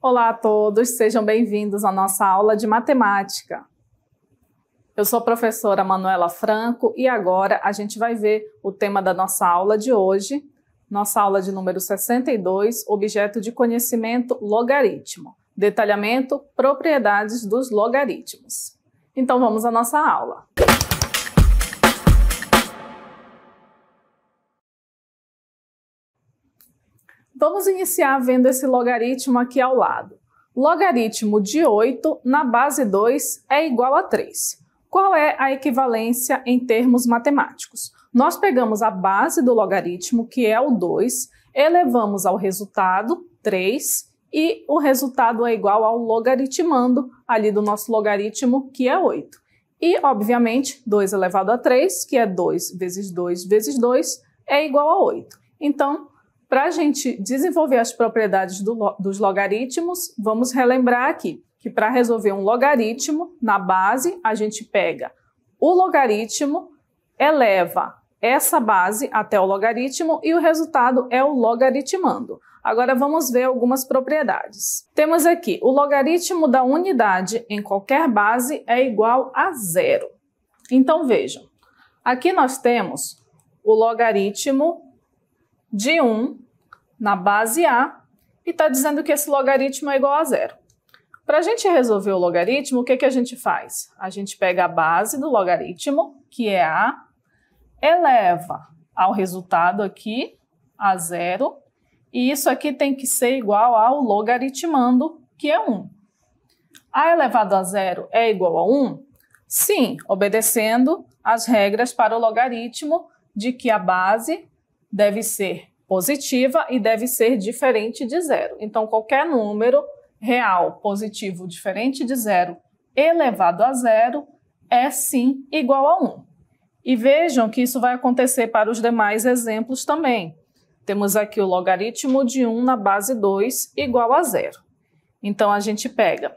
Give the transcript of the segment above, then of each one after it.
Olá a todos, sejam bem-vindos à nossa aula de matemática. Eu sou a professora Manuela Franco e agora a gente vai ver o tema da nossa aula de hoje, nossa aula de número 62, objeto de conhecimento logaritmo, detalhamento, propriedades dos logaritmos. Então vamos à nossa aula. Vamos iniciar vendo esse logaritmo aqui ao lado. Logaritmo de 8 na base 2 é igual a 3. Qual é a equivalência em termos matemáticos? Nós pegamos a base do logaritmo, que é o 2, elevamos ao resultado, 3, e o resultado é igual ao logaritmando ali do nosso logaritmo, que é 8. E, obviamente, 2 elevado a 3, que é 2 vezes 2 vezes 2, é igual a 8. Então, para a gente desenvolver as propriedades dos logaritmos, vamos relembrar aqui que para resolver um logaritmo, na base, a gente pega o logaritmo, eleva essa base até o logaritmo e o resultado é o logaritmando. Agora vamos ver algumas propriedades. Temos aqui o logaritmo da unidade em qualquer base é igual a 0. Então vejam, aqui nós temos o logaritmo de 1 na base A e está dizendo que esse logaritmo é igual a 0. Para a gente resolver o logaritmo, o que a gente faz? A gente pega a base do logaritmo, que é A, eleva ao resultado aqui, a 0, e isso aqui tem que ser igual ao logaritmando, que é 1. A elevado a 0 é igual a 1? Sim, obedecendo as regras para o logaritmo de que a base deve ser positiva e deve ser diferente de 0. Então, qualquer número real positivo diferente de 0 elevado a 0 é sim igual a 1. E vejam que isso vai acontecer para os demais exemplos também. Temos aqui o logaritmo de 1 na base 2 igual a 0. Então, a gente pega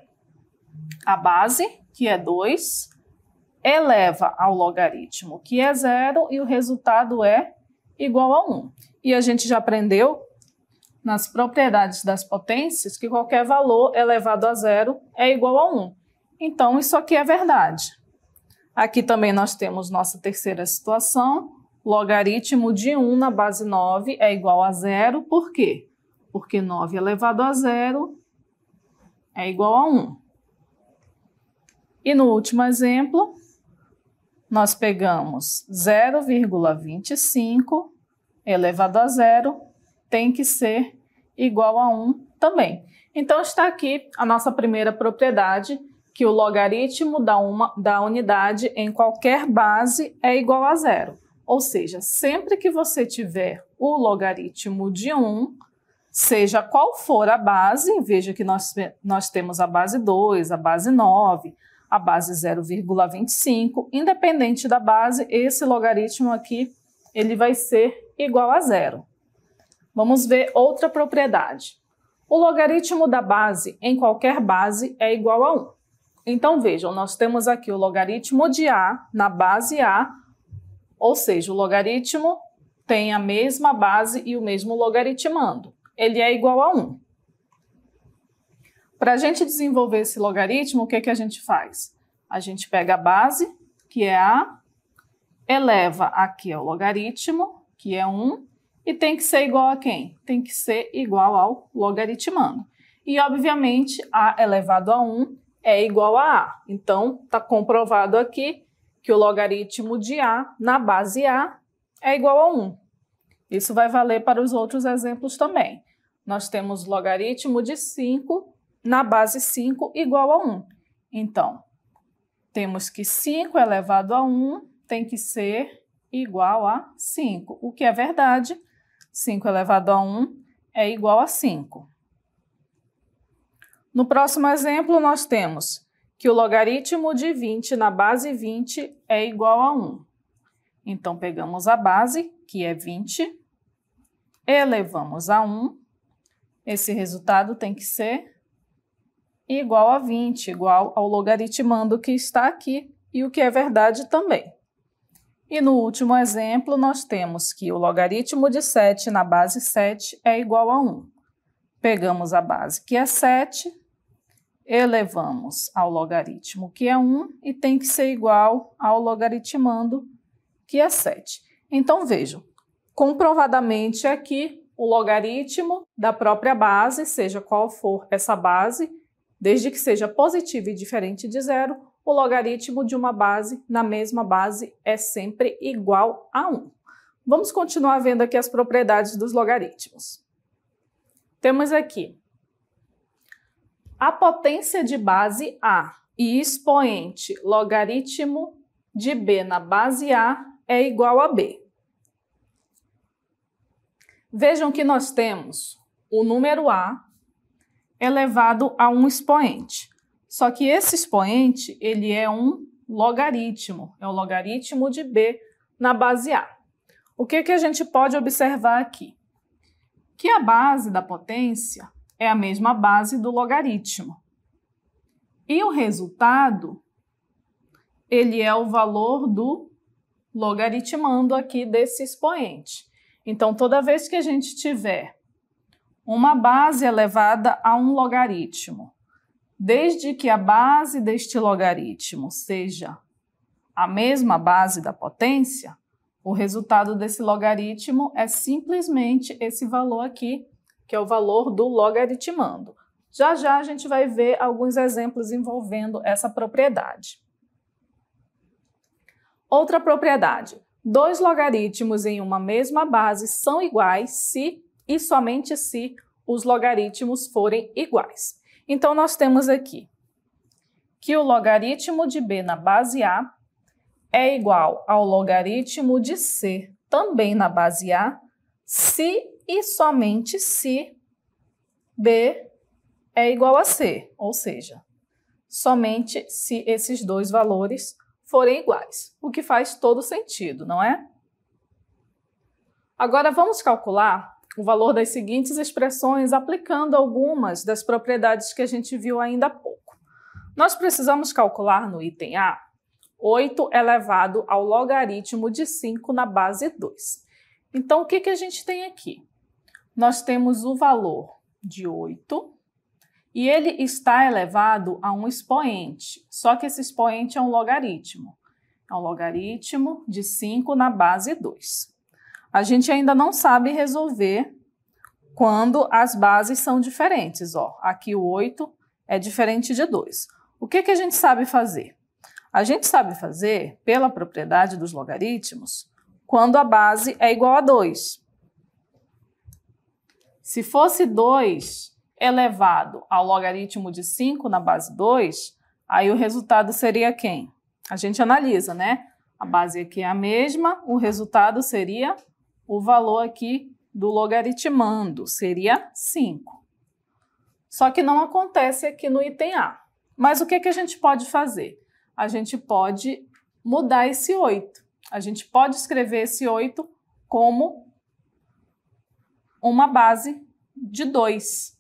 a base, que é 2, eleva ao logaritmo, que é 0, e o resultado é igual a 1. E a gente já aprendeu nas propriedades das potências que qualquer valor elevado a 0 é igual a 1. Então, isso aqui é verdade. Aqui também nós temos nossa terceira situação. Logaritmo de 1 na base 9 é igual a 0. Por quê? Porque 9 elevado a 0 é igual a 1. E no último exemplo, nós pegamos 0,25 elevado a 0 tem que ser igual a 1 também. Então, está aqui a nossa primeira propriedade, que o logaritmo da unidade em qualquer base é igual a 0. Ou seja, sempre que você tiver o logaritmo de 1, seja qual for a base, veja que nós temos a base 2, a base 9, a base 0,25, independente da base, esse logaritmo aqui ele vai ser igual a 0. Vamos ver outra propriedade. O logaritmo da base em qualquer base é igual a 1. Então, vejam, nós temos aqui o logaritmo de A na base A, ou seja, o logaritmo tem a mesma base e o mesmo logaritmando. Ele é igual a 1. Para a gente desenvolver esse logaritmo, o que a gente faz? A gente pega a base, que é A, eleva aqui ao logaritmo, que é 1, e tem que ser igual a quem? Tem que ser igual ao logaritmando. E, obviamente, A elevado a 1 é igual a A. Então, está comprovado aqui que o logaritmo de A na base A é igual a 1. Isso vai valer para os outros exemplos também. Nós temos logaritmo de 5 na base 5 igual a 1. Então, temos que 5 elevado a 1 tem que ser igual a 5. O que é verdade, 5 elevado a 1 é igual a 5. No próximo exemplo, nós temos que o logaritmo de 20 na base 20 é igual a 1. Então, pegamos a base, que é 20, elevamos a 1. Esse resultado tem que ser igual a 20, igual ao logaritmando que está aqui, e o que é verdade também. E no último exemplo, nós temos que o logaritmo de 7 na base 7 é igual a 1. pegamos a base, que é 7, elevamos ao logaritmo, que é 1, e tem que ser igual ao logaritmando, que é 7. Então, vejam, comprovadamente aqui, o logaritmo da própria base, seja qual for essa base, desde que seja positiva e diferente de zero, o logaritmo de uma base na mesma base é sempre igual a 1. Vamos continuar vendo aqui as propriedades dos logaritmos. Temos aqui a potência de base A e expoente logaritmo de B na base A é igual a B. Vejam que nós temos o número A elevado a um expoente. Só que esse expoente, ele é um logaritmo, é o logaritmo de B na base A. O que a gente pode observar aqui? Que a base da potência é a mesma base do logaritmo. E o resultado, ele é o valor do logaritmando aqui desse expoente. Então, toda vez que a gente tiver uma base elevada a um logaritmo, desde que a base deste logaritmo seja a mesma base da potência, o resultado desse logaritmo é simplesmente esse valor aqui, que é o valor do logaritmando. Já já a gente vai ver alguns exemplos envolvendo essa propriedade. Outra propriedade. 2 logaritmos em uma mesma base são iguais se e somente se os logaritmos forem iguais. Então, nós temos aqui que o logaritmo de B na base A é igual ao logaritmo de C também na base A, se e somente se B é igual a C, ou seja, somente se esses dois valores forem iguais, o que faz todo sentido, não é? Agora vamos calcular o valor das seguintes expressões aplicando algumas das propriedades que a gente viu ainda há pouco. Nós precisamos calcular no item A 8 elevado ao logaritmo de 5 na base 2. Então, o que a gente tem aqui? Nós temos o valor de 8 e ele está elevado a um expoente, só que esse expoente é um logaritmo. É um logaritmo de 5 na base 2. A gente ainda não sabe resolver quando as bases são diferentes. Ó, aqui o 8 é diferente de 2. O que a gente sabe fazer? A gente sabe fazer, pela propriedade dos logaritmos, quando a base é igual a 2. Se fosse 2 elevado ao logaritmo de 5 na base 2, aí o resultado seria quem? A gente analisa, né? A base aqui é a mesma, o resultado seria o valor aqui do logaritmando, seria 5. Só que não acontece aqui no item A. Mas o que a gente pode fazer? A gente pode mudar esse 8. A gente pode escrever esse 8 como uma base de 2.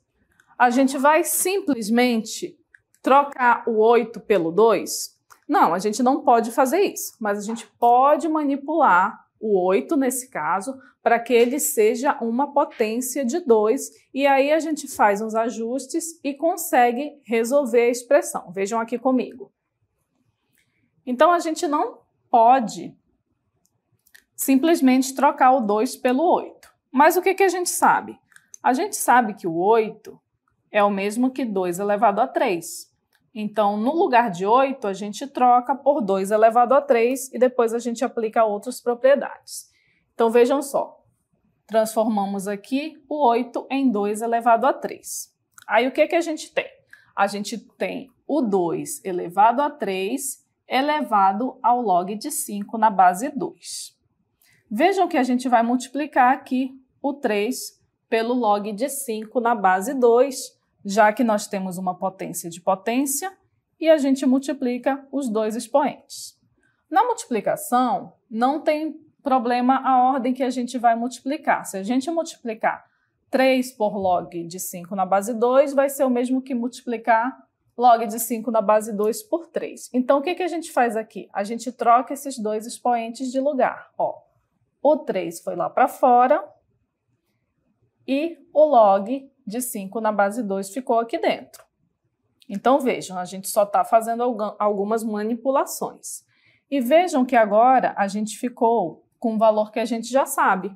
A gente vai simplesmente trocar o 8 pelo 2? Não, a gente não pode fazer isso, mas a gente pode manipular o 8, nesse caso, para que ele seja uma potência de 2, e aí a gente faz uns ajustes e consegue resolver a expressão. Vejam aqui comigo. Então, a gente não pode simplesmente trocar o 2 pelo 8. Mas o que a gente sabe? A gente sabe que o 8 é o mesmo que 2 elevado a 3. Então, no lugar de 8, a gente troca por 2 elevado a 3 e depois a gente aplica outras propriedades. Então, vejam só. Transformamos aqui o 8 em 2 elevado a 3. Aí, o que a gente tem? A gente tem o 2 elevado a 3 elevado ao log de 5 na base 2. Vejam que a gente vai multiplicar aqui o 3 pelo log de 5 na base 2, já que nós temos uma potência de potência, e a gente multiplica os dois expoentes. Na multiplicação, não tem problema a ordem que a gente vai multiplicar. Se a gente multiplicar 3 por log de 5 na base 2, vai ser o mesmo que multiplicar log de 5 na base 2 por 3. Então, o que a gente faz aqui? A gente troca esses dois expoentes de lugar. Ó, o 3 foi lá para fora e o log de 5 na base 2 ficou aqui dentro. Então, vejam, a gente só está fazendo algumas manipulações. E vejam que agora a gente ficou com um valor que a gente já sabe.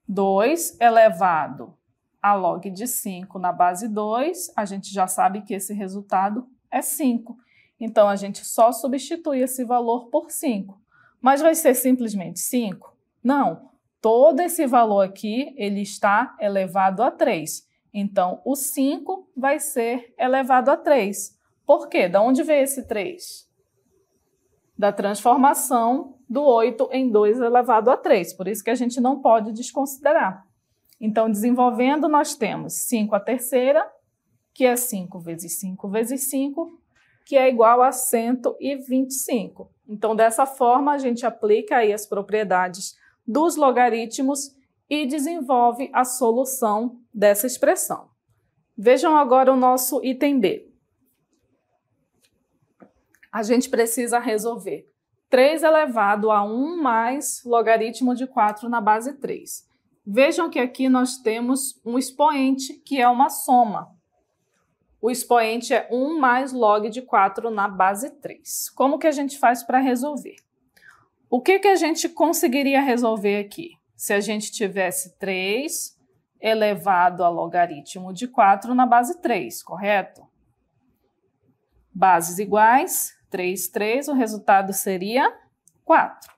2 elevado a log de 5 na base 2, a gente já sabe que esse resultado é 5. Então, a gente só substitui esse valor por 5. Mas vai ser simplesmente 5? Não. Todo esse valor aqui, ele está elevado a 3. Então, o 5 vai ser elevado a 3. Por quê? Da onde veio esse 3? Da transformação do 8 em 2 elevado a 3. Por isso que a gente não pode desconsiderar. Então, desenvolvendo, nós temos 5 à terceira, que é 5 vezes 5 vezes 5, que é igual a 125. Então, dessa forma, a gente aplica aí as propriedades dos logaritmos e desenvolve a solução dessa expressão. Vejam agora o nosso item B. A gente precisa resolver 3 elevado a 1 mais logaritmo de 4 na base 3. Vejam que aqui nós temos um expoente, que é uma soma. O expoente é 1 mais log de 4 na base 3. Como que a gente faz para resolver? O que a gente conseguiria resolver aqui? Se a gente tivesse 3 elevado a logaritmo de 4 na base 3, correto? Bases iguais, 3, 3, o resultado seria 4.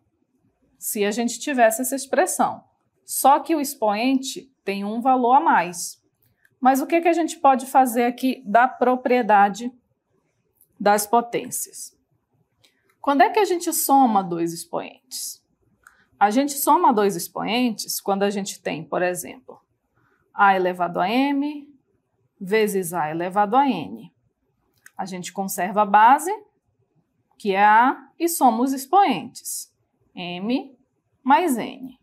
Se a gente tivesse essa expressão. Só que o expoente tem um valor a mais. Mas o que a gente pode fazer aqui da propriedade das potências? Quando é que a gente soma dois expoentes? A gente soma dois expoentes quando a gente tem, por exemplo, a elevado a m vezes a elevado a n. A gente conserva a base, que é a, e soma os expoentes, m mais n.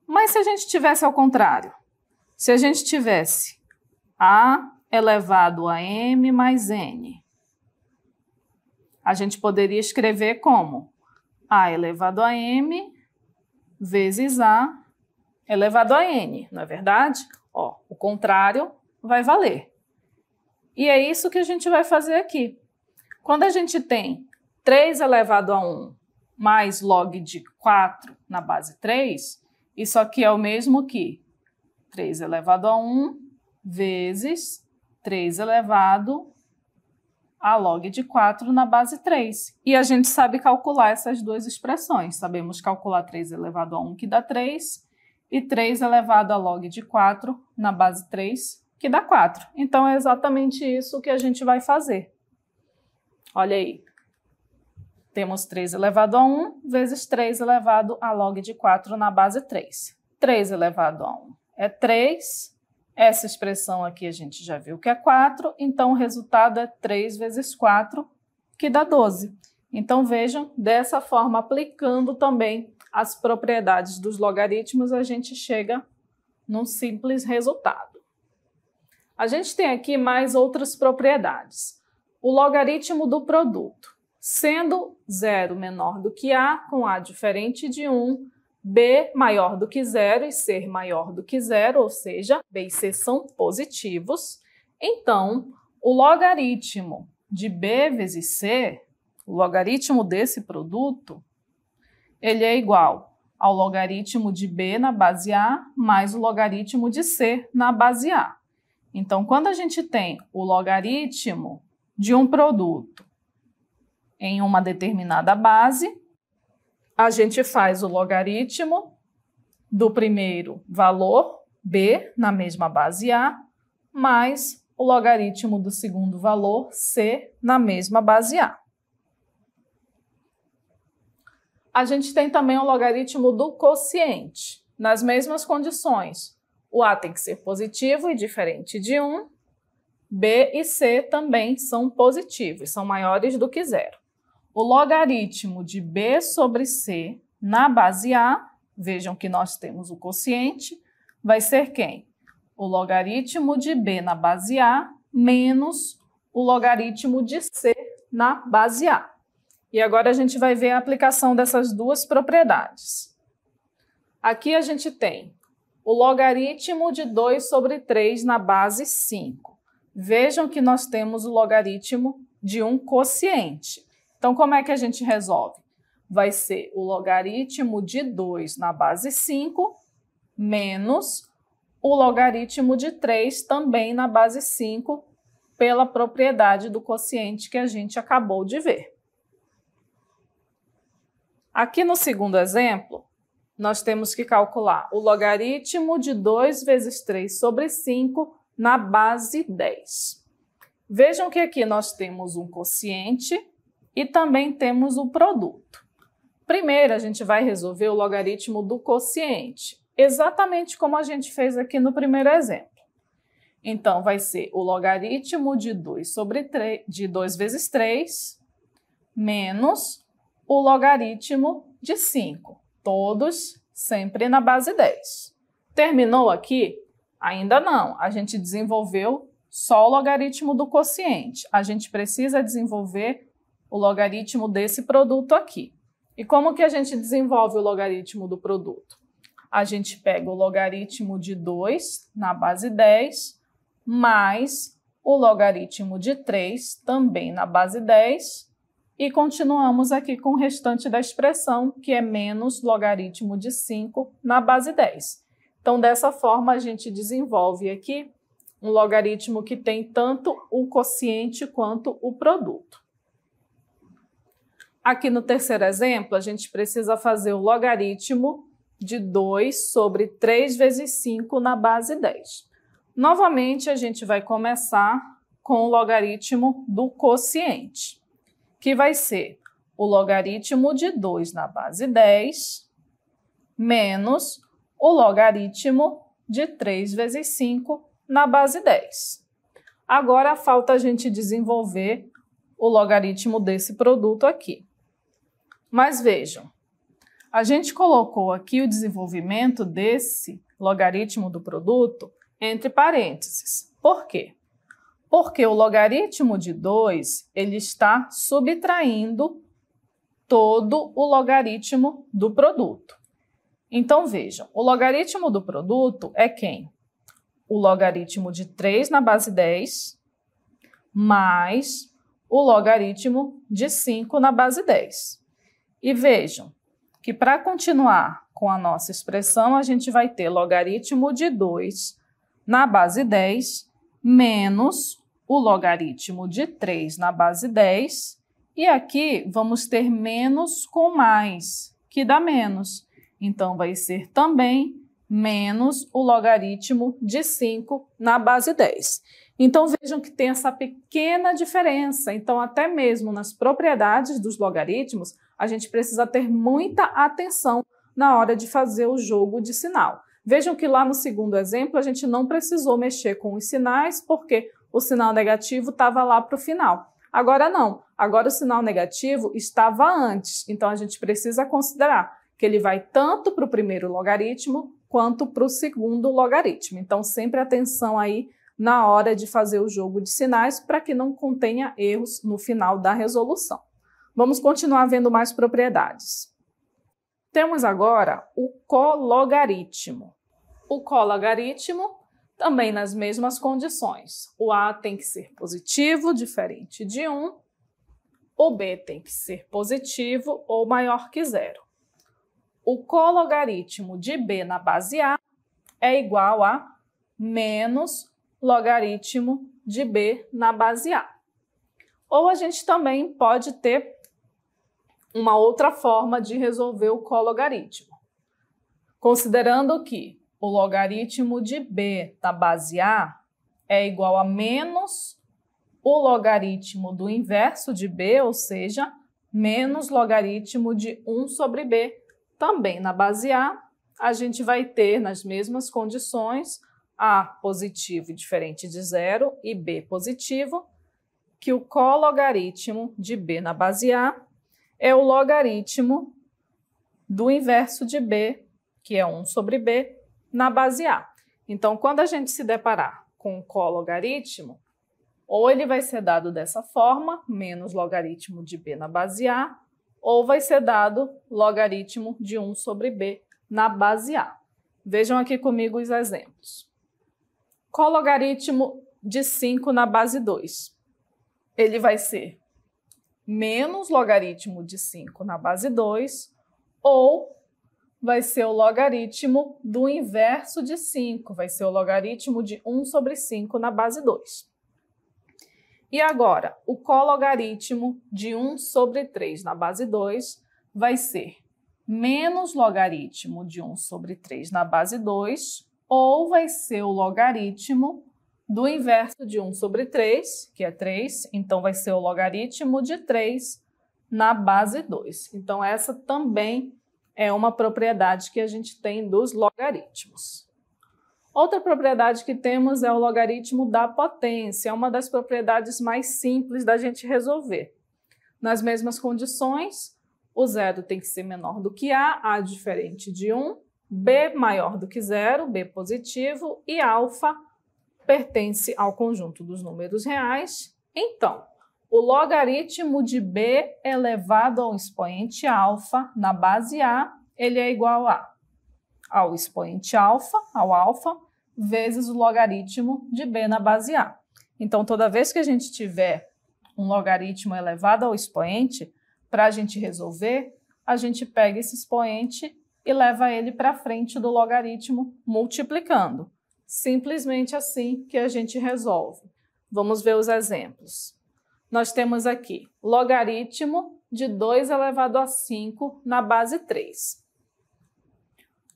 Mas se a gente tivesse ao contrário, se a gente tivesse a elevado a m mais n, a gente poderia escrever como a elevado a m vezes a elevado a n, não é verdade? Ó, o contrário vai valer. E é isso que a gente vai fazer aqui. Quando a gente tem 3 elevado a 1 mais log de 4 na base 3, isso aqui é o mesmo que 3 elevado a 1 vezes 3 elevado a log de 4 na base 3. E a gente sabe calcular essas duas expressões. Sabemos calcular 3 elevado a 1, que dá 3, e 3 elevado a log de 4 na base 3, que dá 4. Então, é exatamente isso que a gente vai fazer. Olha aí. Temos 3 elevado a 1 vezes 3 elevado a log de 4 na base 3. 3 elevado a 1 é 3. Essa expressão aqui a gente já viu que é 4, então o resultado é 3 vezes 4, que dá 12. Então, vejam, dessa forma, aplicando também as propriedades dos logaritmos, a gente chega num simples resultado. A gente tem aqui mais outras propriedades. O logaritmo do produto, sendo 0 menor do que A, com A diferente de 1, B maior do que 0 e C maior do que 0, ou seja, B e C são positivos. Então, o logaritmo de B vezes C, o logaritmo desse produto, ele é igual ao logaritmo de B na base A mais o logaritmo de C na base A. Então, quando a gente tem o logaritmo de um produto em uma determinada base, a gente faz o logaritmo do primeiro valor, B, na mesma base A, mais o logaritmo do segundo valor, C, na mesma base A. A gente tem também o logaritmo do quociente, nas mesmas condições. O A tem que ser positivo e diferente de 1, B e C também são positivos, são maiores do que 0. O logaritmo de B sobre C na base A, vejam que nós temos o quociente, vai ser quem? O logaritmo de B na base A menos o logaritmo de C na base A. E agora a gente vai ver a aplicação dessas duas propriedades. Aqui a gente tem o logaritmo de 2 sobre 3 na base 5. Vejam que nós temos o logaritmo de um quociente. Então, como é que a gente resolve? Vai ser o logaritmo de 2 na base 5 menos o logaritmo de 3 também na base 5, pela propriedade do quociente que a gente acabou de ver. Aqui no segundo exemplo, nós temos que calcular o logaritmo de 2 vezes 3 sobre 5 na base 10. Vejam que aqui nós temos um quociente e também temos o produto. Primeiro, a gente vai resolver o logaritmo do quociente, exatamente como a gente fez aqui no primeiro exemplo. Então, vai ser o logaritmo de 2 sobre 3, de 2 vezes 3 menos o logaritmo de 5. Todos sempre na base 10. Terminou aqui? Ainda não. A gente desenvolveu só o logaritmo do quociente. A gente precisa desenvolver o logaritmo desse produto aqui. E como que a gente desenvolve o logaritmo do produto? A gente pega o logaritmo de 2 na base 10 mais o logaritmo de 3 também na base 10 e continuamos aqui com o restante da expressão, que é menos logaritmo de 5 na base 10. Então, dessa forma, a gente desenvolve aqui um logaritmo que tem tanto o quociente quanto o produto. Aqui no terceiro exemplo, a gente precisa fazer o logaritmo de 2 sobre 3 vezes 5 na base 10. Novamente, a gente vai começar com o logaritmo do quociente, que vai ser o logaritmo de 2 na base 10 menos o logaritmo de 3 vezes 5 na base 10. Agora, falta a gente desenvolver o logaritmo desse produto aqui. Mas vejam, a gente colocou aqui o desenvolvimento desse logaritmo do produto entre parênteses. Por quê? Porque o logaritmo de 2, ele está subtraindo todo o logaritmo do produto. Então, vejam, o logaritmo do produto é quem? O logaritmo de 3 na base 10 mais o logaritmo de 5 na base 10. E vejam que para continuar com a nossa expressão, a gente vai ter logaritmo de 2 na base 10 menos o logaritmo de 3 na base 10. E aqui vamos ter menos com mais, que dá menos. Então, vai ser também menos o logaritmo de 5 na base 10. Então, vejam que tem essa pequena diferença. Então, até mesmo nas propriedades dos logaritmos, a gente precisa ter muita atenção na hora de fazer o jogo de sinal. Vejam que lá no segundo exemplo, a gente não precisou mexer com os sinais, porque o sinal negativo estava lá para o final. Agora não. Agora o sinal negativo estava antes. Então, a gente precisa considerar que ele vai tanto para o primeiro logaritmo quanto para o segundo logaritmo. Então, sempre atenção aí na hora de fazer o jogo de sinais para que não contenha erros no final da resolução. Vamos continuar vendo mais propriedades. Temos agora o cologaritmo. O cologaritmo também nas mesmas condições. O A tem que ser positivo, diferente de 1. O B tem que ser positivo ou maior que 0. O cologaritmo de B na base A é igual a menos logaritmo de B na base A. Ou a gente também pode ter uma outra forma de resolver o cologaritmo. Considerando que o logaritmo de B da base A é igual a menos o logaritmo do inverso de B, ou seja, menos logaritmo de 1 sobre B, também na base A, a gente vai ter nas mesmas condições A positivo e diferente de 0 e B positivo, que o cologaritmo de B na base A é o logaritmo do inverso de B, que é 1 sobre B, na base A. Então, quando a gente se deparar com o cologaritmo, ou ele vai ser dado dessa forma, menos logaritmo de B na base A, ou vai ser dado logaritmo de 1 sobre B na base A. Vejam aqui comigo os exemplos. Cologaritmo de 5 na base 2. Ele vai ser menos logaritmo de 5 na base 2 ou vai ser o logaritmo do inverso de 5, vai ser o logaritmo de 1 sobre 5 na base 2. E agora, o cologaritmo de 1 sobre 3 na base 2 vai ser menos logaritmo de 1 sobre 3 na base 2, ou vai ser o logaritmo do inverso de 1 sobre 3, que é 3, então vai ser o logaritmo de 3 na base 2. Então, essa também é uma propriedade que a gente tem dos logaritmos. Outra propriedade que temos é o logaritmo da potência, é uma das propriedades mais simples da gente resolver. Nas mesmas condições, o zero tem que ser menor do que A diferente de 1, B maior do que zero, B positivo, e alfa pertence ao conjunto dos números reais. Então, o logaritmo de B elevado ao expoente alfa na base A, ele é igual ao expoente alfa, ao alfa, vezes o logaritmo de B na base A. Então, toda vez que a gente tiver um logaritmo elevado ao expoente, para a gente resolver, a gente pega esse expoente e leva ele para frente do logaritmo multiplicando. Simplesmente assim que a gente resolve. Vamos ver os exemplos. Nós temos aqui logaritmo de 2 elevado a 5 na base 3.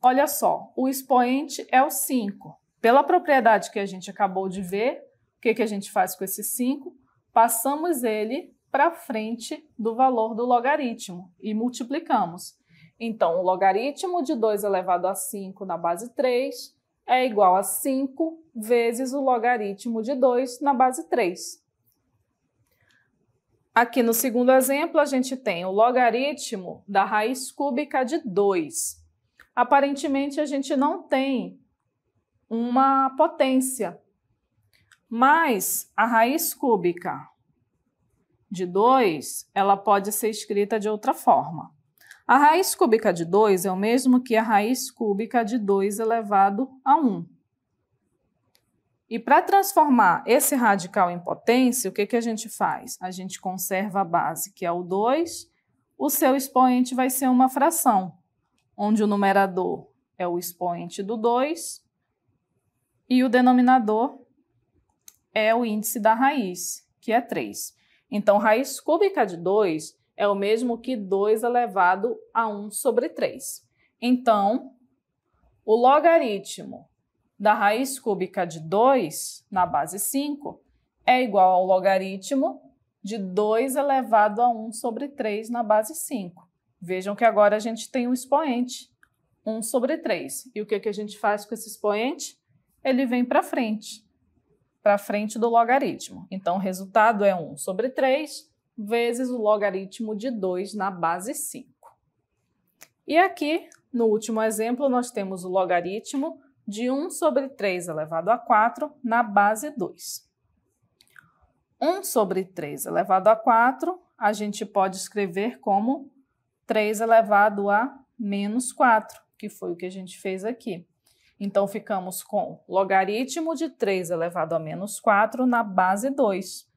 Olha só, o expoente é o 5. Pela propriedade que a gente acabou de ver, o que a gente faz com esse 5? Passamos ele para frente do valor do logaritmo e multiplicamos. Então, o logaritmo de 2 elevado a 5 na base 3 é igual a 5 vezes o logaritmo de 2 na base 3. Aqui no segundo exemplo, a gente tem o logaritmo da raiz cúbica de 2. Aparentemente, a gente não tem uma potência, mas a raiz cúbica de 2, ela pode ser escrita de outra forma. A raiz cúbica de 2 é o mesmo que a raiz cúbica de 2 elevado a 1. E para transformar esse radical em potência, o que a gente faz? A gente conserva a base, que é o 2, o seu expoente vai ser uma fração, onde o numerador é o expoente do 2 e o denominador é o índice da raiz, que é 3. Então, raiz cúbica de 2 é o mesmo que 2 elevado a 1 sobre 3. Então, o logaritmo da raiz cúbica de 2 na base 5 é igual ao logaritmo de 2 elevado a 1 sobre 3 na base 5. Vejam que agora a gente tem um expoente, 1 sobre 3. E o que a gente faz com esse expoente? Ele vem para frente do logaritmo. Então, o resultado é 1 sobre 3 vezes o logaritmo de 2 na base 5. E aqui, no último exemplo, nós temos o logaritmo de 1 sobre 3 elevado a 4 na base 2. 1 sobre 3 elevado a 4, a gente pode escrever como 3 elevado a menos 4, que foi o que a gente fez aqui. Então, ficamos com logaritmo de 3 elevado a menos 4 na base 2.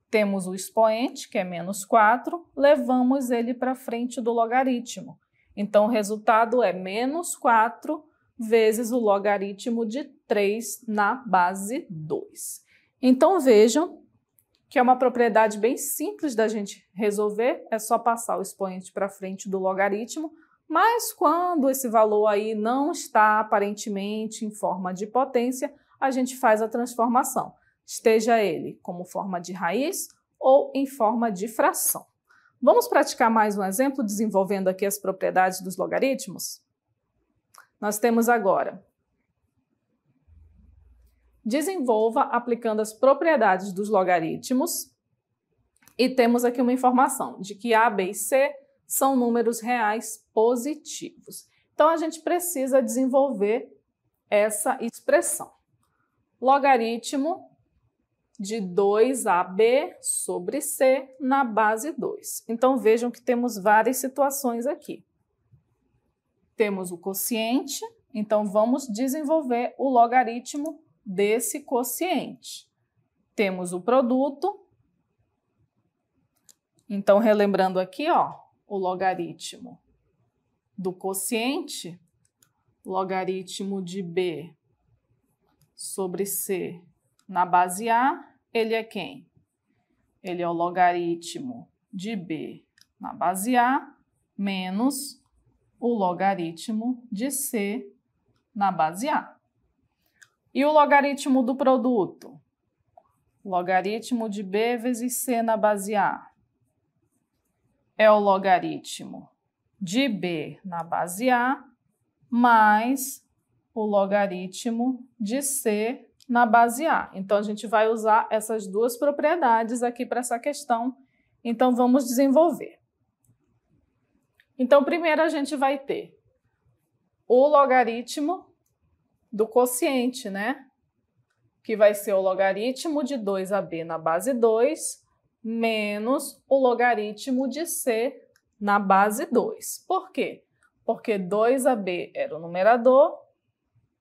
Temos o expoente, que é menos 4, levamos ele para frente do logaritmo. Então, o resultado é menos 4 vezes o logaritmo de 3 na base 2. Então, vejam que é uma propriedade bem simples da gente resolver, é só passar o expoente para frente do logaritmo, mas quando esse valor aí não está aparentemente em forma de potência, a gente faz a transformação, esteja ele como forma de raiz ou em forma de fração. Vamos praticar mais um exemplo desenvolvendo aqui as propriedades dos logaritmos? Nós temos agora: desenvolva aplicando as propriedades dos logaritmos e temos aqui uma informação de que A, B e C são números reais positivos. Então, a gente precisa desenvolver essa expressão. Logaritmo de 2AB sobre C na base 2. Então, vejam que temos várias situações aqui. Temos o quociente, Então, vamos desenvolver o logaritmo desse quociente. Temos o produto. Então, relembrando aqui, ó, o logaritmo do quociente, logaritmo de B sobre C na base A, ele é quem? Ele é o logaritmo de B na base A menos o logaritmo de C na base A. E o logaritmo do produto? Logaritmo de B vezes C na base A é o logaritmo de B na base A mais o logaritmo de C na base A. Então, a gente vai usar essas duas propriedades aqui para essa questão. Então, vamos desenvolver. Então, primeiro a gente vai ter o logaritmo do quociente, né? Que vai ser o logaritmo de 2AB na base 2 menos o logaritmo de C na base 2. Por quê? Porque 2AB era o numerador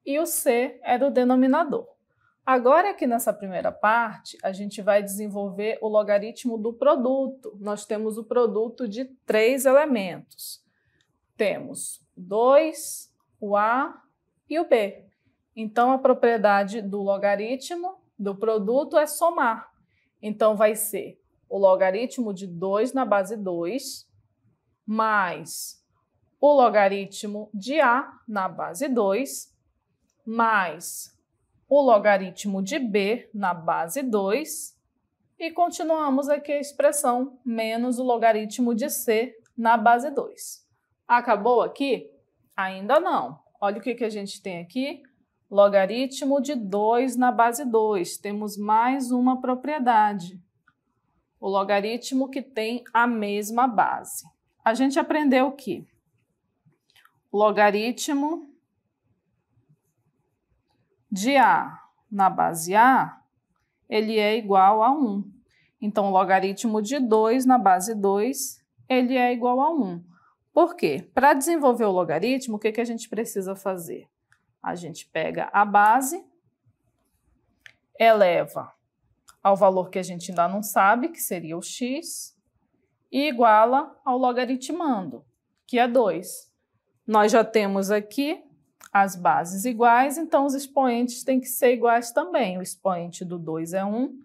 e o C era o denominador. Agora, aqui nessa primeira parte, a gente vai desenvolver o logaritmo do produto. Nós temos o produto de 3 elementos. Temos 2, o A e o B. Então, a propriedade do logaritmo do produto é somar. Então, vai ser o logaritmo de 2 na base 2 mais o logaritmo de A na base 2 mais o logaritmo de B na base 2 e continuamos aqui a expressão menos o logaritmo de C na base 2. Acabou aqui? Ainda não. Olha o que a gente tem aqui. Logaritmo de 2 na base 2. Temos mais uma propriedade. O logaritmo que tem a mesma base. A gente aprendeu o quê? Logaritmo de A na base A, ele é igual a 1. Então, o logaritmo de 2 na base 2, ele é igual a 1. Por quê? Para desenvolver o logaritmo, o que a gente precisa fazer? A gente pega a base, eleva ao valor que a gente ainda não sabe, que seria o x, e iguala ao logaritmando, que é 2. Nós já temos aqui as bases iguais, então os expoentes têm que ser iguais também. O expoente do 2 é 1,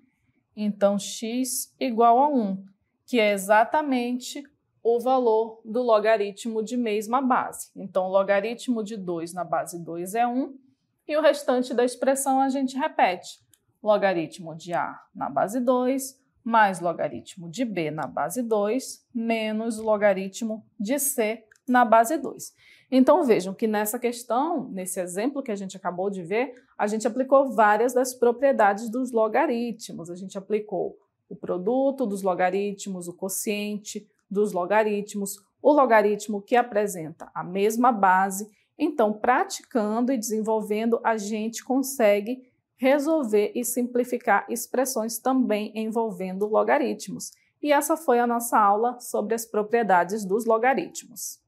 então x igual a 1, que é exatamente o valor do logaritmo de mesma base. Então, o logaritmo de 2 na base 2 é 1, e o restante da expressão a gente repete. Logaritmo de A na base 2, mais logaritmo de B na base 2, menos o logaritmo de C na base 2. Então, vejam que nessa questão, nesse exemplo que a gente acabou de ver, a gente aplicou várias das propriedades dos logaritmos. A gente aplicou o produto dos logaritmos, o quociente dos logaritmos, o logaritmo que apresenta a mesma base. Então, praticando e desenvolvendo, a gente consegue resolver e simplificar expressões também envolvendo logaritmos. E essa foi a nossa aula sobre as propriedades dos logaritmos.